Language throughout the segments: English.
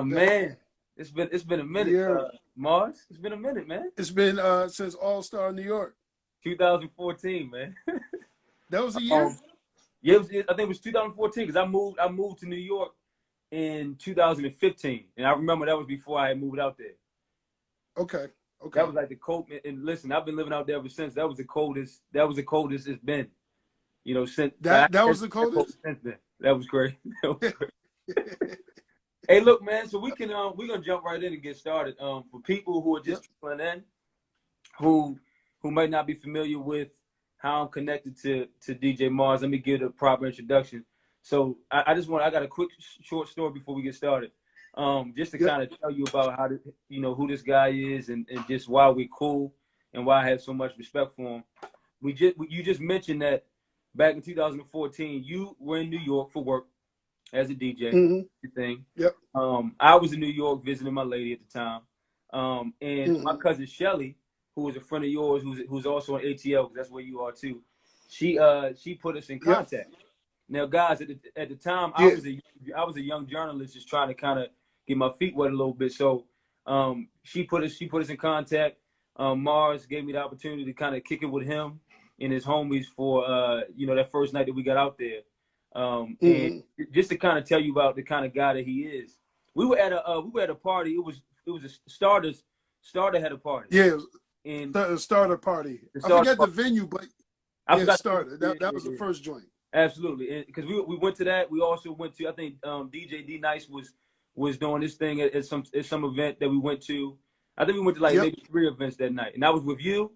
My man, it's been a minute, Yeah, Mars. It's been a minute, man. it's been since All Star New York. 2014, man. That was a year. Um, yeah, I think it was 2014 because I moved to New York in 2015, and I remember that was before I had moved out there. Okay, That okay. was like the cold. And listen, I've been living out there ever since. That was the coldest. That was the coldest it's been. Since I That haven't was the been that cold coldest. since then. That was great. That was great. Hey, look, man. So we're gonna jump right in and get started. For people who are Yep. just tuning in, who who might not be familiar with how I'm connected to DJ Mars, let me give a proper introduction. So I got a quick short story before we get started. Just to Yep. kind of tell you about who this guy is and just why we're cool and why I have so much respect for him. You just mentioned that back in 2014 you were in New York for work as a DJ Hmm. thing. Yep. I was in New York visiting my lady at the time. And my Hmm. cousin Shelly, who was a friend of yours, who's also on ATL, because that's where you are too. She put us in Yep. contact. Now, guys, at the time, I Yeah. was a young journalist just trying to kind of get my feet wet a little bit. So she put us in contact. Mars gave me the opportunity to kind of kick it with him and his homies for that first night that we got out there. And Hmm. just to kind of tell you about the kind of guy that he is, we were at a party. It was a starter had a party, Yeah. and The starter party. the I starter forget the party, venue, but I yeah, forgot. starter. Yeah, That yeah, was the yeah. first joint. Absolutely, because we went to that. We also went to, I think, DJ D Nice was doing this thing at some event that we went to. I think we went to like Yep. maybe 3 events that night, and I was with you,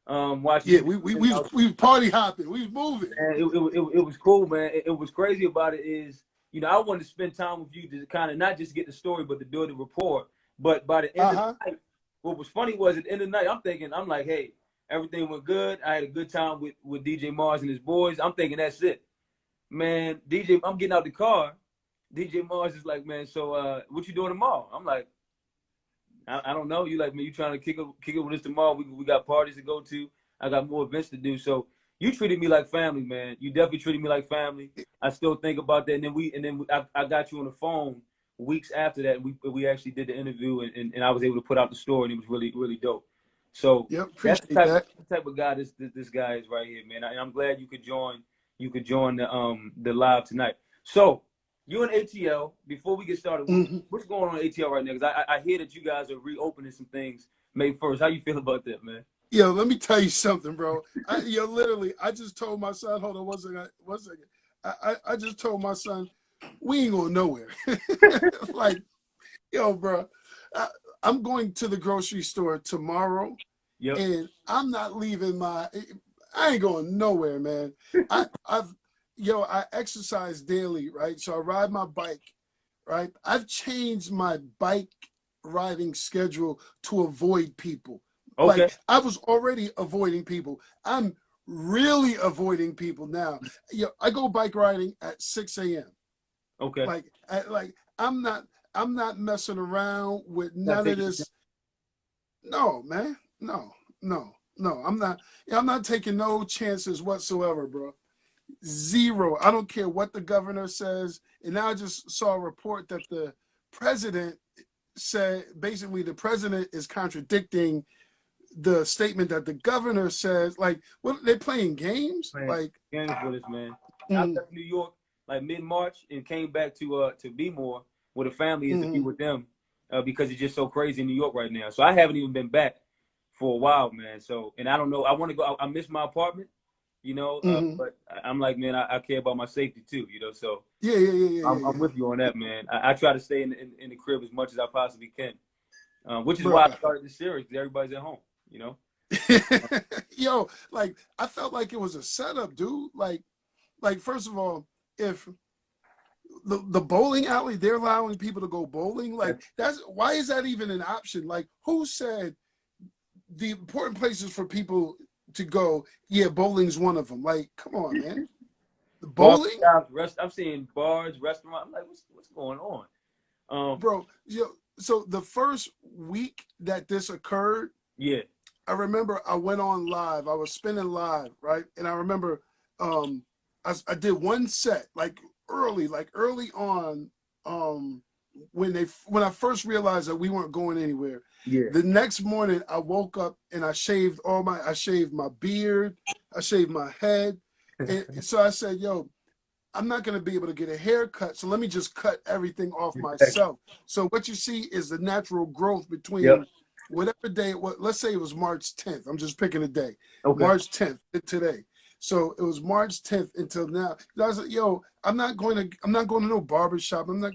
watching Yeah. you We we guys. we we was party hopping. We was moving. Man, it was cool, man. It was crazy about it is, I wanted to spend time with you to kind of not just get the story, but to build a rapport. But by the end of Uh-huh. the night, what was funny was at the end of the night, I'm like, hey, everything went good. I had a good time with DJ Mars and his boys. I'm thinking that's it, man. DJ, I'm getting out the car. DJ Mars is like, man, so what you doing tomorrow? I'm like, I don't know. You like, man, you trying to kick it with us tomorrow? We got parties to go to. I got more events to do. So you treated me like family, man. You definitely treated me like family. I still think about that. And then I got you on the phone weeks after that. And we actually did the interview, and I was able to put out the story, and it was really really dope. So Yep. that's the Appreciate type of that. the type of guy this guy is right here, man. And I'm glad you could join. You could join the live tonight. So you in ATL. Before we get started, Hmm. what's going on in ATL right now? Because I hear that you guys are reopening some things May 1st. How you feel about that, man? Yo, let me tell you something, bro. Literally, I just told my son, hold on one second, one second. I just told my son, we ain't going nowhere. Like, yo, bro, I, I'm going to the grocery store tomorrow, Yep. and I'm not leaving I ain't going nowhere, man. I've, I exercise daily, right? So I ride my bike, right? I've changed my bike riding schedule to avoid people. Okay. Like I was already avoiding people. I'm really avoiding people now. I go bike riding at 6 a.m. Okay. Like I'm not messing around with Not none of taking. this. No, man. No, no, no. I'm not taking no chances whatsoever, bro. Zero. I don't care what the governor says. And now I just saw a report that the president said basically the president is contradicting the statement that the governor says. Like, what, they're playing games? Man, Like, games with us, man. I mm, left New York like mid-March and came back to be more where the family is to be mm, with them because it's just so crazy in New York right now. So I haven't even been back for a while, man. So and I don't know. I want to go. I miss my apartment, mm. but I'm like, man, I care about my safety too, So Yeah, yeah, yeah, yeah, I'm yeah, with you on that, man. I try to stay in the crib as much as I possibly can, which is why I bro. started this series because everybody's at home. Yo, like I felt like it was a setup, dude. Like first of all, if the bowling alley, they're allowing people to go bowling. Like that's why is that even an option? Like who said the important places for people to go? Yeah, bowling's one of them. Like, come on, man. The Bar bowling, shops, I'm seeing bars, restaurants. I'm like, what's going on? Um, bro. So the first week that this occurred, yeah, I remember I went on live. I was spinning live, right? And I remember I did one set like early on. Um, when I first realized that we weren't going anywhere, Yeah. the next morning I woke up and I shaved my beard, I shaved my head, and so I said, "Yo, I'm not going to be able to get a haircut, so let me just cut everything off myself." So what you see is the natural growth Yep. between whatever day, let's say it was March 10th. I'm just picking a day, Okay. March 10th to today. So it was March 10th until now. I was like, yo, I'm not going to no barber shop. I'm not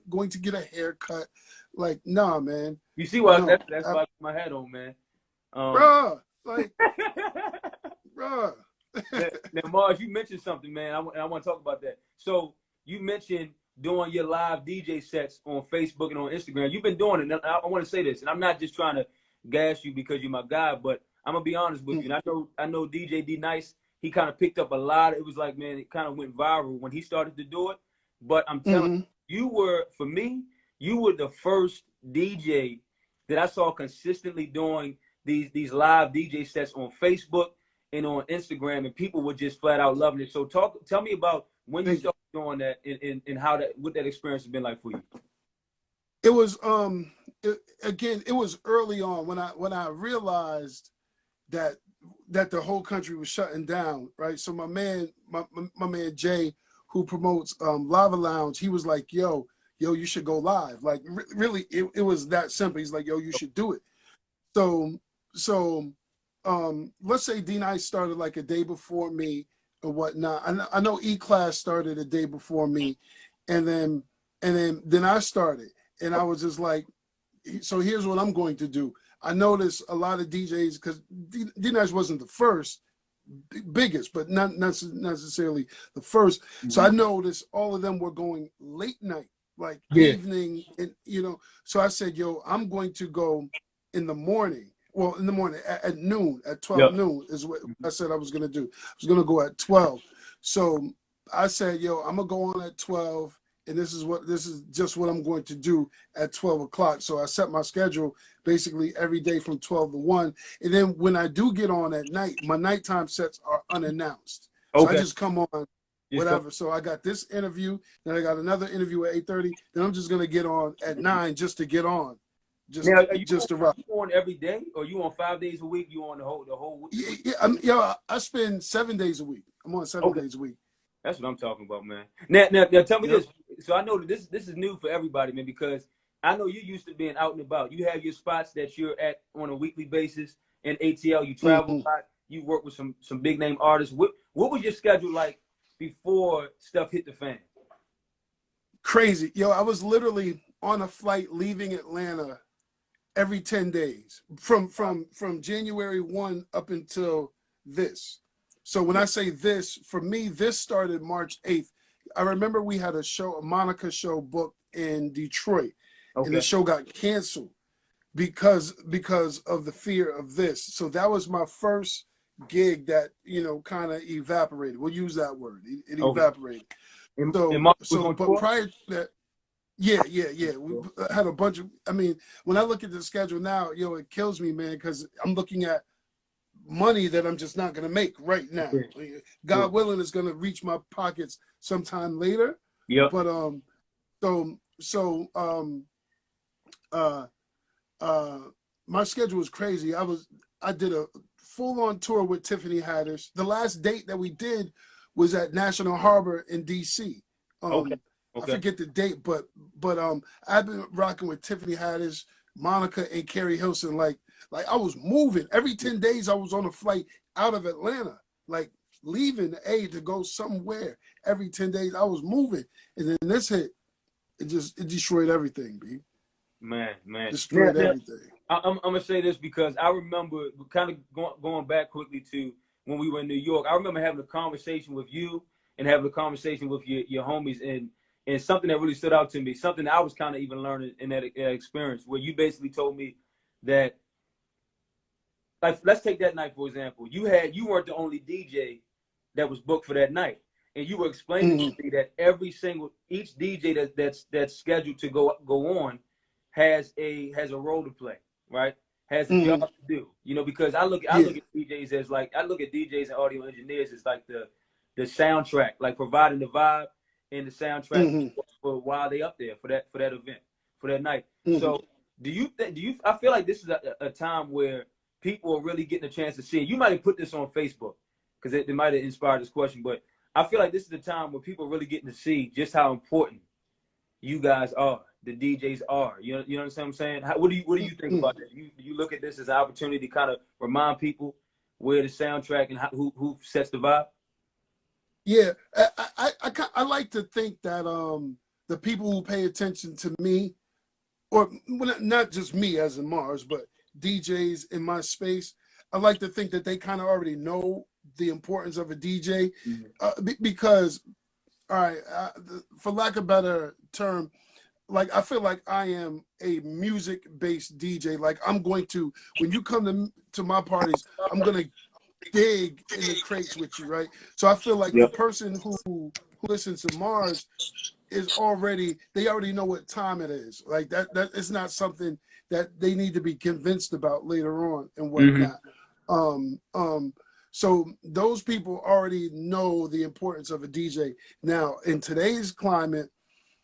going to get a haircut. Like, nah, man. You see why No. that's why I put my hat on, man. Bruh, like, bruh. Now, Mars, you mentioned something, man. I want to talk about that. So you mentioned doing your live DJ sets on Facebook and on Instagram. You've been doing it. And I want to say this, and I'm not just trying to gas you because you're my guy, but I'm gonna be honest with you. And I know DJ D Nice. He kind of picked up a lot. It was like, man, it kind of went viral when he started to do it. But I'm telling you, for me, you were the first DJ that I saw consistently doing these live DJ sets on Facebook and on Instagram, and people were just flat out loving it. So tell me about when you started doing that and how what that experience has been like for you. It was it was early on when I realized that the whole country was shutting down, right? So my man Jay, who promotes Lava Lounge, he was like, yo, you should go live. Like really, it was that simple. He's like, yo, you should do it. So let's say D-Nice started like a day before me or whatnot. I know E-Class started a day before me, and then I started, and I was just like, so here's what I'm going to do. I noticed a lot of DJs, because D-Nice wasn't the first, biggest, but not necessarily the first. So I noticed all of them were going late night, like evening, and so I said, yo, I'm going to go in the morning. Well, in the morning at noon, at 12 noon is what I said I was going to do. I was going to go at 12. So I said, yo, I'm going to go on at 12. And this is just what I'm going to do at 12 o'clock. So I set my schedule basically every day from 12 to 1. And then when I do get on at night, my nighttime sets are unannounced. So I just come on whatever. So I got this interview, then I got another interview at 8:30. Then I'm just going to get on at 9 just to get on. Just to rock. You on every day, or you on 5 days a week? You on the whole week? Yeah, I spend 7 days a week. I'm on 7 days a week. That's what I'm talking about, man. Now tell me this. So I know that this is new for everybody, man, because I know you used to being out and about. You have your spots that you're at on a weekly basis in ATL. You travel a lot. You work with some big name artists. What was your schedule like before stuff hit the fan? Crazy. Yo, I was literally on a flight leaving Atlanta every 10 days from January 1 up until this. So when I say this, for me, this started March 8th. I remember we had a Monica show booked in Detroit, and the show got canceled because of the fear of this. So that was my first gig that, kind of evaporated. We'll use that word. It evaporated. But prior to that, yeah. We had a bunch of, when I look at the schedule now, it kills me, man, because I'm looking at money that I'm just not going to make right now. God willing, it's going to reach my pockets sometime later. Yeah. But my schedule was crazy. I did a full-on tour with Tiffany Haddish. The last date that we did was at National Harbor in DC. I forget the date, but I've been rocking with Tiffany Haddish, Monica, and Carrie Hilson. Like I was moving. Every 10 days I was on a flight out of Atlanta, like leaving the A to go somewhere. Every 10 days I was moving. And then this hit, it destroyed everything, B. Man. Destroyed everything. I'm going to say this because I remember kind of going back quickly to when we were in New York. I remember having a conversation with you and having a conversation with your homies, and something that really stood out to me, something that I was kind of even learning in that experience, where you basically told me that, like, let's take that night, for example. You weren't the only DJ that was booked for that night. And you were explaining to me that each DJ that's scheduled to go on has a role to play, right? Has a job to do, because I look at DJs I look at DJs and audio engineers as like the soundtrack, like providing the vibe. in the soundtrack Mm-hmm. for while they up there for that event, for that night. Mm-hmm. So I feel like this is a time where people are really getting a chance to see it. You might have put this on Facebook because it might have inspired this question, but I feel like this is the time where people are really getting to see just how important you guys are, the DJs are. You know what I'm saying? What do you think Mm-hmm. about that? You look at this as an opportunity to kind of remind people where the soundtrack and who sets the vibe? Yeah, I like to think that the people who pay attention to me, or not just me as in Mars, but DJs in my space, I like to think that they kind of already know the importance of a DJ, because, all right, for lack of a better term, like I feel like I am a music-based DJ. Like I'm going to, when you come to my parties, I'm gonna dig in the crates with you, right? So I feel like the Yep. person who listens to Mars is they already know what time it is. Like that is not something that they need to be convinced about later on and Mm-hmm. whatnot. Um, um, so those people already know the importance of a DJ. Now, in today's climate,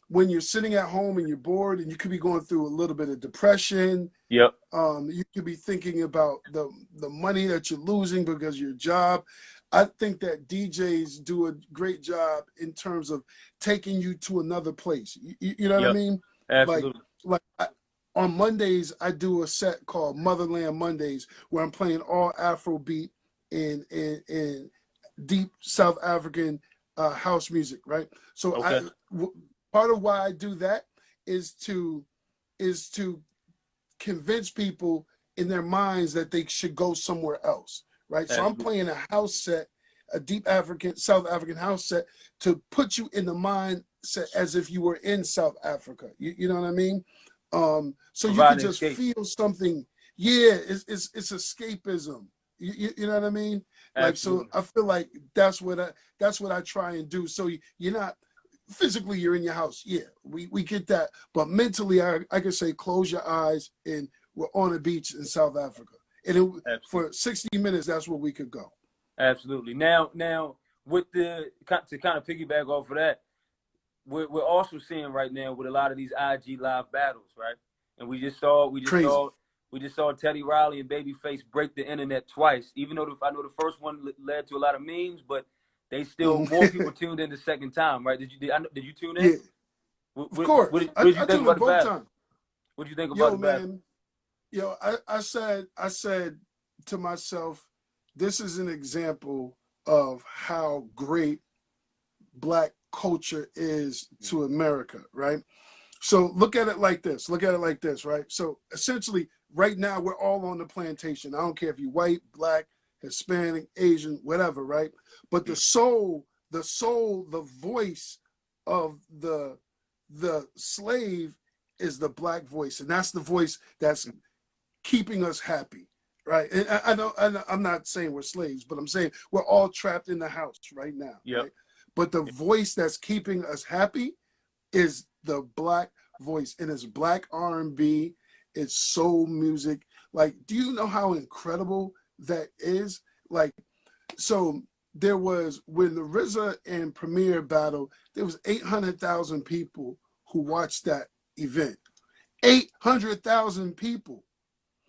when you're sitting at home and you're bored and you could be going through a little bit of depression, Yep. you could be thinking about the money that you're losing because of your job. I think that DJs do a great job in terms of taking you to another place. You know what I Yep. mean? Like, Absolutely. on Mondays, I do a set called Motherland Mondays where I'm playing all Afrobeat and deep South African house music, right? So Okay. part of why I do that is to convince people in their minds that they should go somewhere else, right? So I'm Absolutely. playing a house set, a deep South African house set, to put you in the mindset as if you were in South Africa. You know what I mean? So you could Providing just escape. feel something. Yeah, it's escapism. You know what I mean? Like, so Absolutely. I feel like that's what I try and do. So you're not physically, you're in your house. Yeah, we get that. But mentally, I could say close your eyes and we're on a beach in South Africa. And Absolutely. for 60 minutes, that's where we could go. Absolutely. Now, with to kind of piggyback off of that, we're also seeing right now with a lot of these IG live battles, right? And Crazy. we just saw Teddy Riley and Babyface break the internet twice. Even though I know the first one led to a lot of memes, but they still more people tuned in the second time, right? Did you tune in? Yeah, of course. What did you I think tuned about in the both battle? times. What did you think about the Yo, battle? man. Yo, I said to myself, this is an example of how great Black culture is to America, right? So look at it like this. Look at it like this, right? So essentially, right now we're all on the plantation. I don't care if you're white, black, Hispanic, Asian, whatever, right? But the voice of the slave is the Black voice, and that's the voice that's keeping us happy, right? And I'm not saying we're slaves, but I'm saying we're all trapped in the house right now, Yep. right? But the voice that's keeping us happy is the Black voice, and it's Black R&B, it's soul music. Like, do you know how incredible that is? Like, so there was, when the RZA and Premier battle, there was 800,000 people who watched that event. 800,000 people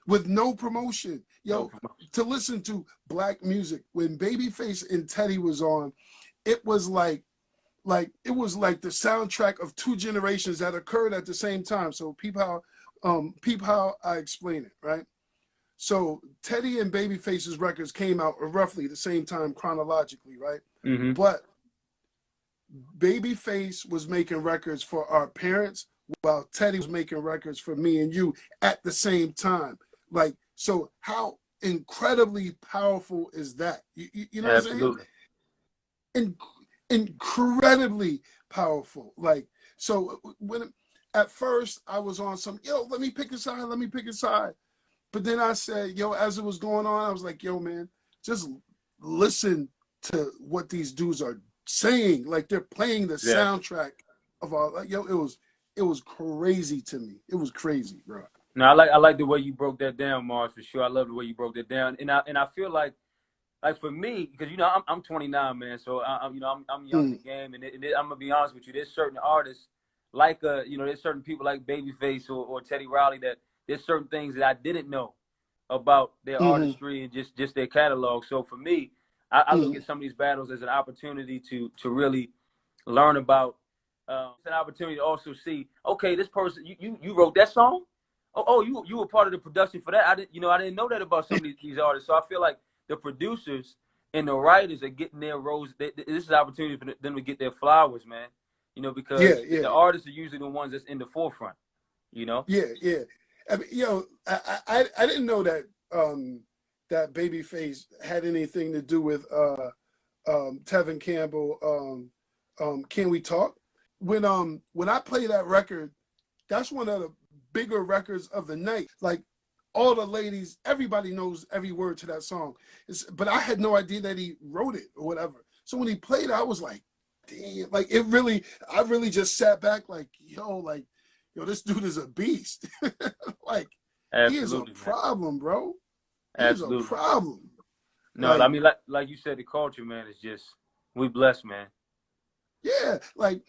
with no promotion. No Yo, promotion. to listen to Black music when Babyface and Teddy was on, it was like the soundtrack of two generations that occurred at the same time. So peep how I explain it, right? So Teddy and Babyface's records came out at roughly the same time chronologically, right? Mm-hmm. But Babyface was making records for our parents while Teddy was making records for me and you at the same time. Like, so how incredibly powerful is that? You know what I'm saying? Absolutely. Incredibly powerful. Like, so when at first I was on some, let me pick a side, let me pick a side. But then I said, as it was going on, I was like, man, just listen to what these dudes are saying. Like, they're playing the Yeah. soundtrack of our, like, it was crazy to me. It was crazy, bro. No, I like the way you broke that down, Mars, for sure. I love the way you broke that down, and I feel like like for me, because you know I'm 29, man, so I'm you know I'm young in the game, and I'm gonna be honest with you. There's certain artists like you know, there's certain people like Babyface or Teddy Riley that there's certain things that I didn't know about their artistry and just their catalog. So for me, I look at some of these battles as an opportunity to really learn about. It's an opportunity to also see, okay, this person you wrote that song. Oh, you were part of the production for that. I didn't know that about some of these artists. So I feel like the producers and the writers are getting their roles. This is an opportunity for them to get their flowers, man. You know, because the artists are usually the ones that's in the forefront. You know. Yeah. I mean, you know, I didn't know that that Babyface had anything to do with Tevin Campbell. Can We Talk? When I play that record, that's one of the bigger records of the night. Like all the ladies, everybody knows every word to that song. But I had no idea that he wrote it or whatever. So when he played it, I was like, damn, like I really just sat back like, yo, this dude is a beast. Like, he is a Absolutely, man. problem, bro. He is a Absolutely. problem. No, I mean, like you said, the culture, man, is just we blessed, man. Yeah, like,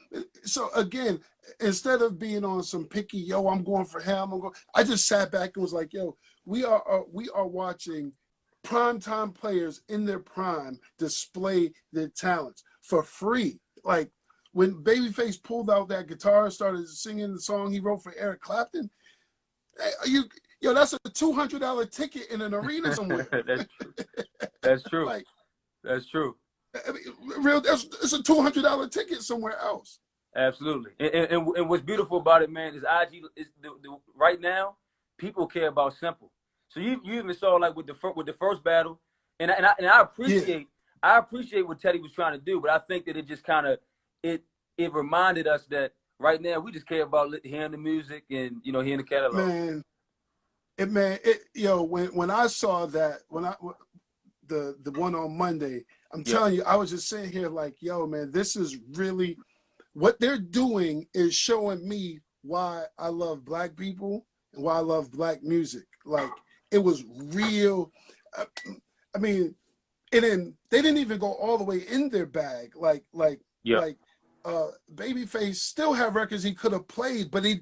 so again, instead of being on some picky, yo, I'm going for him, I just sat back and was like, yo, we are watching primetime players in their prime display their talents for free. Like when Babyface pulled out that guitar, started singing the song he wrote for Eric Clapton, that's a $200 ticket in an arena somewhere. That's true. That's true. Like, that's true. I mean, it's a $200 ticket somewhere else. Absolutely. And what's beautiful about it, man, is IG is right now people care about simple. So you even saw like with the first battle, and I appreciate what Teddy was trying to do, but I think that it just kind of it reminded us that right now we just care about hearing the music and hearing the catalog. When I saw that, the one on Monday, I'm telling you, I was just sitting here like, yo, man, this is really what they're doing is showing me why I love Black people and why I love Black music. Like, it was real. I mean, they didn't even go all the way in their bag. Like Babyface still had records he could have played, but he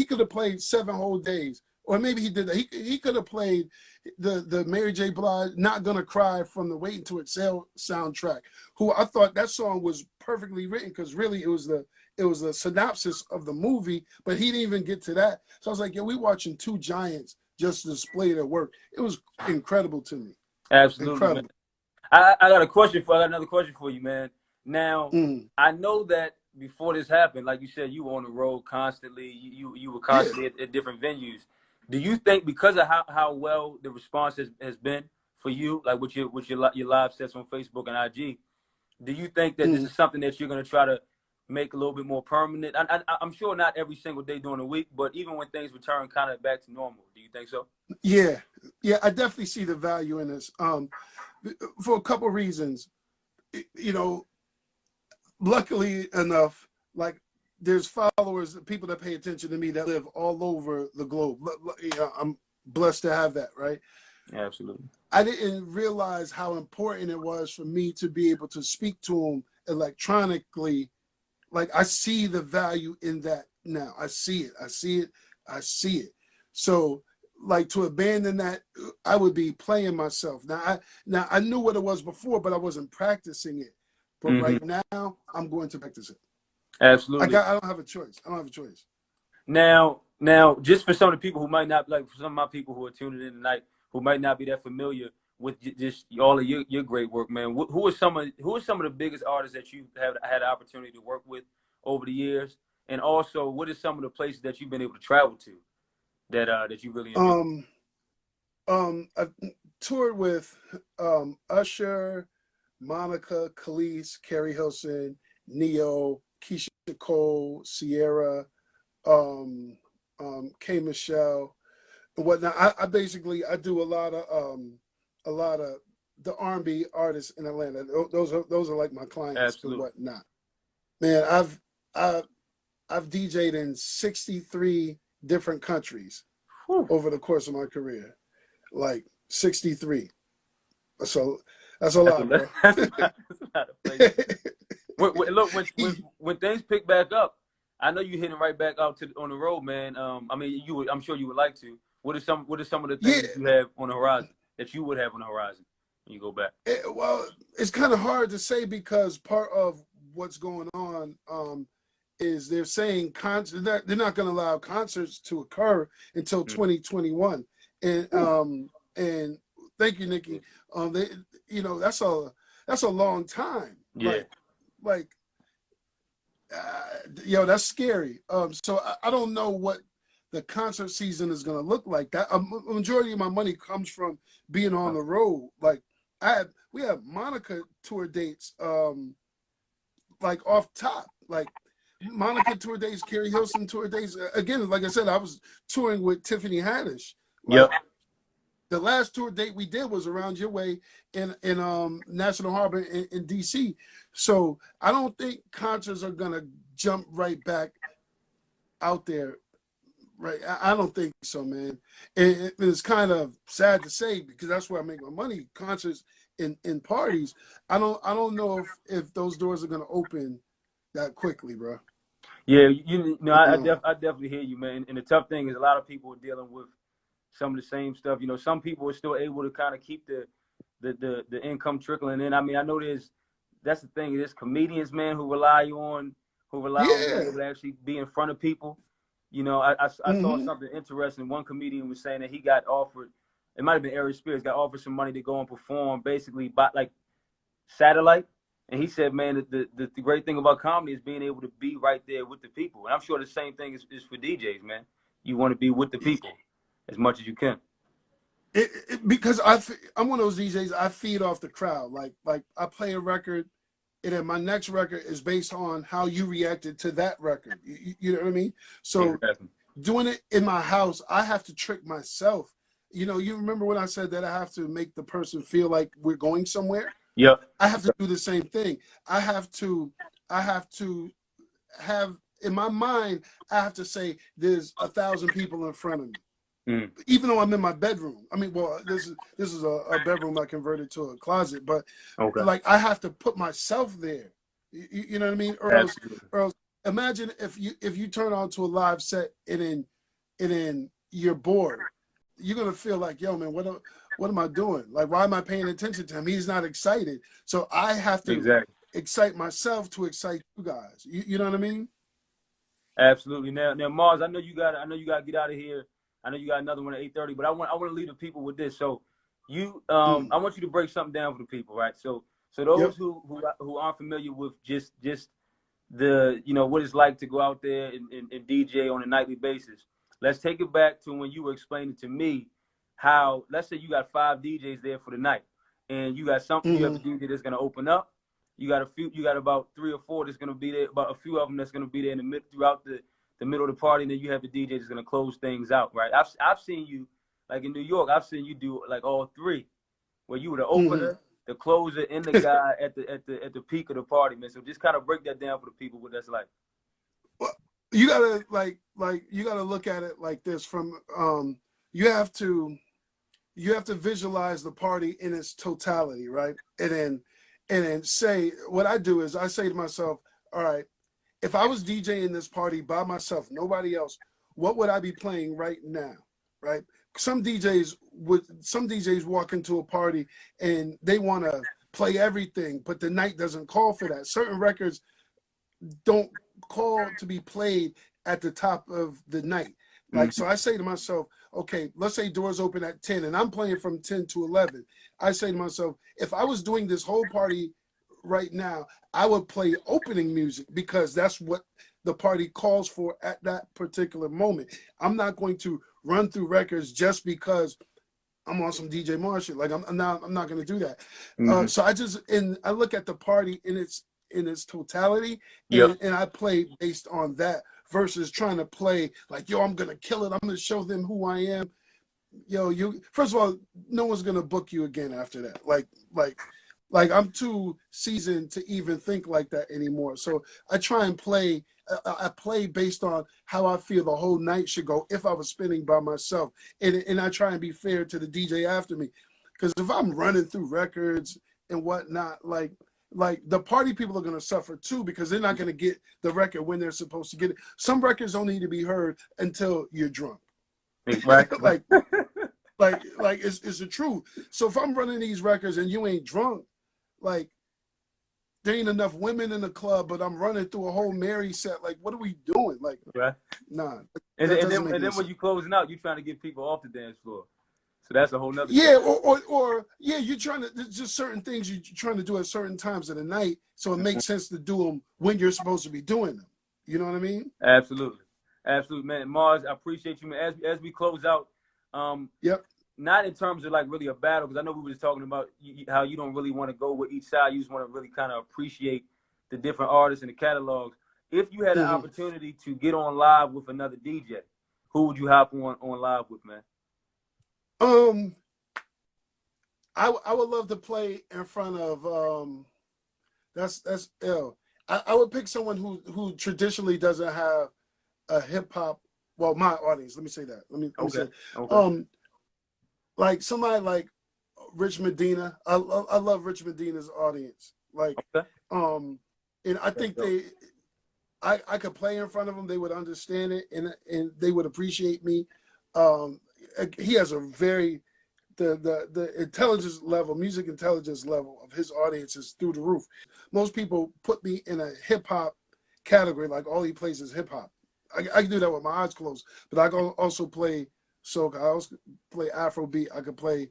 could have played 7 whole days. Or maybe he did that. He could have played the Mary J. Blige "Not Gonna Cry" from the Wait Until Exhale soundtrack. Who I thought that song was perfectly written because really it was the synopsis of the movie, but he didn't even get to that. So I was like, we watching two giants just display their work. It was incredible to me. Absolutely, incredible. Man. I got another question for you, man. Now I know that before this happened, like you said, you were on the road constantly. You were constantly at different venues. Do you think because of how well the response has been for you, like with your live sets on Facebook and IG, do you think that this is something that you're going to try to make a little bit more permanent? I'm sure not every single day during the week, but even when things return kind of back to normal, do you think so? Yeah, I definitely see the value in this. For a couple of reasons, luckily enough, like, there's followers, people that pay attention to me that live all over the globe. I'm blessed to have that, right? Absolutely. I didn't realize how important it was for me to be able to speak to them electronically. Like, I see the value in that now. I see it. So, like, to abandon that, I would be playing myself. Now I knew what it was before, but I wasn't practicing it. But right now, I'm going to practice it. Absolutely. I don't have a choice. Now, just for some of the people who might not, like for some of my people who are tuning in tonight, who might not be that familiar with just all of your great work, man. Who are some of the biggest artists that you have had the opportunity to work with over the years, and also what are some of the places that you've been able to travel to that you really enjoy? I've toured with Usher, Monica, Khalees, Carrie Hilson, Neo, Keisha Cole, Sierra, K. Michelle, and whatnot. I basically do a lot of the R&B artists in Atlanta. Those are like my clients. Absolutely. And whatnot. Man, I've DJ'd in 63 different countries over the course of my career, like 63. So That's a That's lot, a bro. that's a lot of places. Look, when things pick back up, I know you're hitting right back out on the road, man. I mean, I'm sure you would like to. What are some of the Yeah, things that you have on the horizon that you would have on the horizon when you go back? well, it's kind of hard to say because part of what's going on is they're saying they're not going to allow concerts to occur until Mm. 2021, and Ooh. and thank you, Nikki. They, that's a long time. Yeah. Like that's scary. So I don't know what the concert season is going to look like. That a majority of my money comes from being on the road. Like we have Monica tour dates, like off top, like Monica tour dates, Carrie Hilson tour dates. Again, like I said, I was touring with Tiffany Haddish. Yep. Like the last tour date we did was around your way in National Harbor in DC. So I don't think concerts are gonna jump right back out there. Right, I don't think so, man. It's kind of sad to say because that's where I make my money. Concerts in parties. I don't know if those doors are gonna open that quickly, bro. Yeah, I don't know. I definitely hear you, man. And the tough thing is a lot of people are dealing with some of the same stuff. Some people are still able to kind of keep the income trickling in. I mean, I know that's the thing. There's comedians, man, who rely on being Yeah. able to actually be in front of people. I saw Mm-hmm. something interesting. One comedian was saying that he got offered, it might have been Aries Spears, got offered some money to go and perform basically by like satellite. And he said, man, the great thing about comedy is being able to be right there with the people. And I'm sure the same thing is for DJs, man. You want to be with the people as much as you can. Because I'm one of those DJs. I feed off the crowd. Like I play a record, and then my next record is based on how you reacted to that record. You know what I mean? So Exactly. doing it in my house, I have to trick myself. You remember when I said that I have to make the person feel like we're going somewhere? Yep. I have to do the same thing. I have to have in my mind, I have to say there's 1,000 people in front of me. Mm. Even though I'm in my bedroom. I mean, well, this is a bedroom I converted to a closet, but Okay. like I have to put myself there. You know what I mean? Absolutely. Or else imagine if you turn on to a live set and then you're bored. You're gonna feel like, yo, man, what am I doing? Like, why am I paying attention to him? He's not excited. So I have to Exactly. excite myself to excite you guys. You know what I mean? Absolutely. Now, Mars, I know you got to get out of here. I know you got another one at 8:30, but I want to leave the people with this. So, Mm. I want you to break something down for the people, right? So Yep. those who aren't familiar with just the what it's like to go out there and DJ on a nightly basis. Let's take it back to when you were explaining to me how, let's say you got 5 DJs there for the night, and you have a Mm-hmm. DJ that's gonna open up. You got about 3 or 4 that's gonna be there, about a few of them that's gonna be there in the throughout the middle of the party, and then you have the DJ that's gonna close things out, right? I've seen you, like in New York, I've seen you do like all 3, where you were the Mm-hmm. opener, the closer, and the guy at the peak of the party, man. So just kind of break that down for the people, what that's like. Well, you gotta you gotta look at it like this from you have to visualize the party in its totality, right? And then say what I do is I say to myself, all right, if I was DJing this party by myself, nobody else, what would I be playing right now? Right? Some DJs walk into a party and they want to play everything, but the night doesn't call for that. Certain records don't call to be played at the top of the night. Like, Mm-hmm. so I say to myself, okay, let's say doors open at 10 and I'm playing from 10 to 11. I say to myself, if I was doing this whole party right now, I would play opening music because that's what the party calls for at that particular moment. I'm not going to run through records just because I'm on some DJ Marshall. Like I'm not going to do that. Mm-hmm. So I look at the party in its totality, Yep. and I play based on that versus trying to play like, yo, I'm gonna kill it. I'm gonna show them who I am. Yo, you first of all, no one's gonna book you again after that. Like I'm too seasoned to even think like that anymore. So I try and play. I play based on how I feel the whole night should go if I was spinning by myself, and I try and be fair to the DJ after me, because if I'm running through records and whatnot, like the party people are going to suffer too, because they're not going to get the record when they're supposed to get it. Some records don't need to be heard until you're drunk. Right. like it's the truth. So if I'm running these records and you ain't drunk, like, there ain't enough women in the club, but I'm running through a whole Mary set. Like, what are we doing? Like, Right. nah. And then when you closing out, you're trying to get people off the dance floor. So that's a whole nother. Yeah, or yeah, you're trying to, there's just certain things you're trying to do at certain times of the night, so it makes sense to do them when you're supposed to be doing them. You know what I mean? Absolutely, man. Mars, I appreciate you, man. As we close out, Yep. Not in terms of like really a battle, because I know we were just talking about how you don't really want to go with each side. You just want to really kind of appreciate the different artists and the catalogs. If you had an opportunity to get on live with another DJ, who would you hop on live with, man? I would love to play in front of that's ill. I would pick someone who traditionally doesn't have a hip hop. Well, my audience. Let me say that. Let me say. Okay. Like somebody like Rich Medina. I love Rich Medina's audience. Like, and I think I could play in front of them. They would understand it, and they would appreciate me. He has a very the intelligence level, music intelligence level of his audience is through the roof. Most people put me in a hip hop category, like all he plays is hip hop. I can do that with my eyes closed, but I can also play soca. I also play Afrobeat. I could play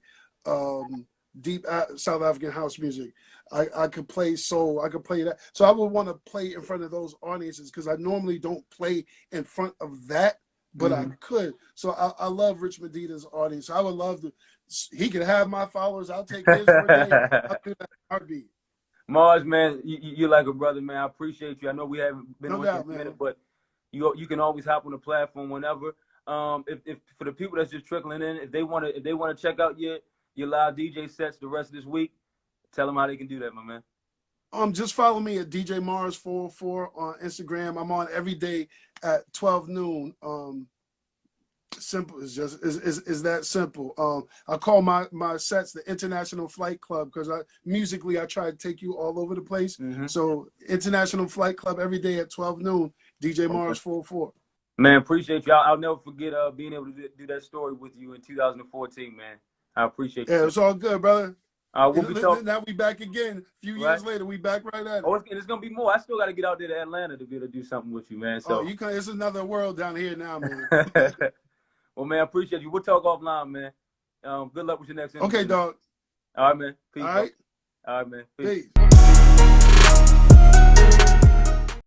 deep South African house music. I could play soul. I could play that. So I would want to play in front of those audiences, because I normally don't play in front of that, but I could. So I love Rich Medina's audience. I would love to. He could have my followers. I'll take his for a day. I'll do that heartbeat. Mars, man, you're like a brother, man. I appreciate you. I know we haven't been on here in a minute, but you can always hop on the platform whenever. If for the people that's just trickling in, if they want to check out your live DJ sets the rest of this week, tell them how they can do that, my man. Just follow me at DJ Mars 404 on Instagram. I'm on every day at 12 noon. Simple. It's just is that simple. I call my sets the International Flight Club, because musically I try to take you all over the place. So International Flight Club every day at 12 noon. DJ Mars 404. Man, appreciate you. I'll never forget being able to do that story with you in 2014, man. I appreciate you. Yeah, it's all good, brother. We'll be talking. Now we back again. A few years later, we back right at it. Oh, it's gonna be more. I still got to get out there to Atlanta to be able to do something with you, man. So it's another world down here now, man. Well, man, I appreciate you. We'll talk offline, man. Good luck with your next interview. Okay, dog. All right, man. Peace. All right. All right, man. Peace. Peace.